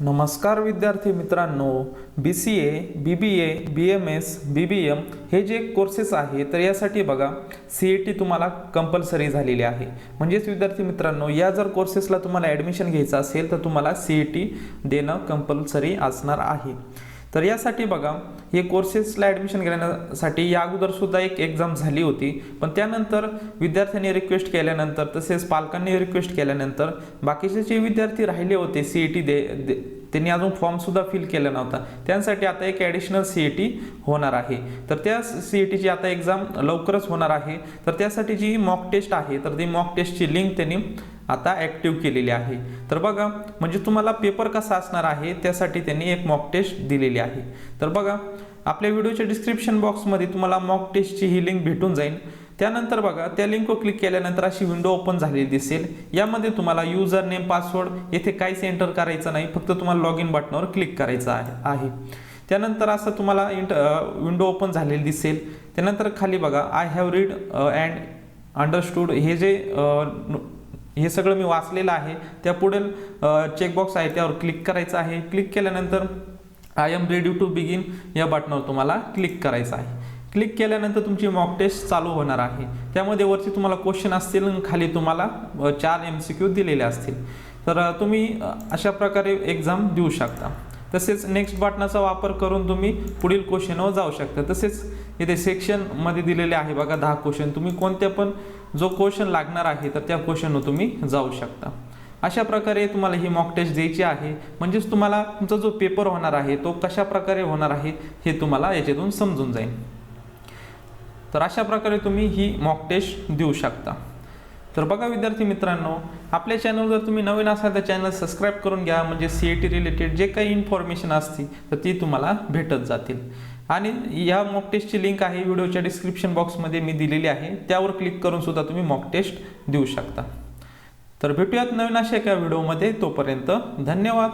नमस्कार विद्यार्थी मित्रांनो, BCA, BBA, BMS, BBM हे जे कोर्सेस आहे तर यासाठी बघा CET तुम्हाला कंपल्सरी झालेली आहे। म्हणजेच विद्यार्थी मित्रांनो, या जर कोर्सेसला तुम्हाला ॲडमिशन घ्यायचं असेल तर तुम्हाला CET देणं कंपल्सरी असणार आहे। तर यासाठी बघा हे कोर्सेसला ॲडमिशन घेण्यासाठी या अगोदर सुद्धा एक एग्जाम झाली होती, पण त्यानंतर विद्यार्थ्यांनी रिक्वेस्ट केल्यानंतर तसेच पालकांनी रिक्वेस्ट केल्यानंतर बाकीचे जे विद्यार्थी राहिले होते CET त्यांनी अजून फॉर्म सुद्धा फिल केला नव्हता, त्यांसाठी आता एक ॲडिशनल CET होणार आहे। तर त्या CET ची आता एग्जाम लवकरच होणार आहे। तर त्यासाठी जी मॉक टेस्ट आहे तर ती मॉक टेस्टची लिंक त्यांनी आता ॲक्टिव्ह केलेली आहे। तर बघा म्हणजे तुम्हाला पेपर कसा असणार आहे त्यासाठी त्यांनी एक मॉक टेस्ट दिलेली आहे। तर बघा आपल्या व्हिडिओच्या डिस्क्रिप्शन बॉक्समध्ये तुम्हाला मॉक टेस्टची ही लिंक भेटून जाईल। त्यानंतर बघा त्या लिंकवर क्लिक केल्यानंतर अशी विंडो ओपन झालेली दिसेल। यामध्ये तुम्हाला युजर नेम पासवर्ड येथे काहीच एंटर करायचं नाही, फक्त तुम्हाला लॉग इन बटनावर क्लिक करायचं आहे। त्यानंतर असं तुम्हाला विंडो ओपन झालेली दिसेल। त्यानंतर खाली बघा I have read and understood हे सगळं मी वाचलेलं आहे। त्या पुढील चेकबॉक्स आहे त्यावर क्लिक करायचं आहे। क्लिक केल्यानंतर I am ready to begin या बटनावर तुम्हाला क्लिक करायचं आहे। क्लिक केल्यानंतर तुमची मॉक टेस्ट चालू होणार आहे। त्यामध्ये वरती तुम्हाला क्वेश्चन असतील आणि खाली तुम्हाला 4 MCQ दिलेले असतील। तर तुम्ही अशा प्रकारे एक्झाम देऊ शकता। तसेच नेक्स्ट बटनाचा वापर करून तुम्ही पुढील क्वेश्चनवर जाऊ शकता। तसेच इथे सेक्शनमध्ये दिलेले आहे बघा 10 क्वेश्चन, तुम्ही कोणत्या पण जो क्वेश्चन लागणार आहे तर त्या क्वेश्चनवर तुम्ही जाऊ शकता। अशा प्रकारे तुम्हाला ही मॉक टेस्ट द्यायची आहे, म्हणजेच तुम्हाला तुमचा जो पेपर होणार आहे तो कशा प्रकारे होणार आहे हे तुम्हाला याच्यातून समजून जाईल। तर अशा प्रकारे तुम्ही ही मॉक टेस्ट देऊ शकता। तर बघा विद्यार्थी मित्रांनो, आपल्या चॅनलवर जर तुम्ही नवीन असाल तर चॅनल सबस्क्राईब करून घ्या, म्हणजे CET रिलेटेड जे काही इन्फॉर्मेशन असते तर ती तुम्हाला भेटत जातील। आणि या मॉक टेस्टची लिंक आहे व्हिडिओच्या डिस्क्रिप्शन बॉक्समध्ये मी दिलेली आहे, त्यावर क्लिक करून सुद्धा तुम्ही मॉक टेस्ट देऊ शकता। तर भेटूयात नवीन अशा एका व्हिडिओमध्ये, तोपर्यंत धन्यवाद।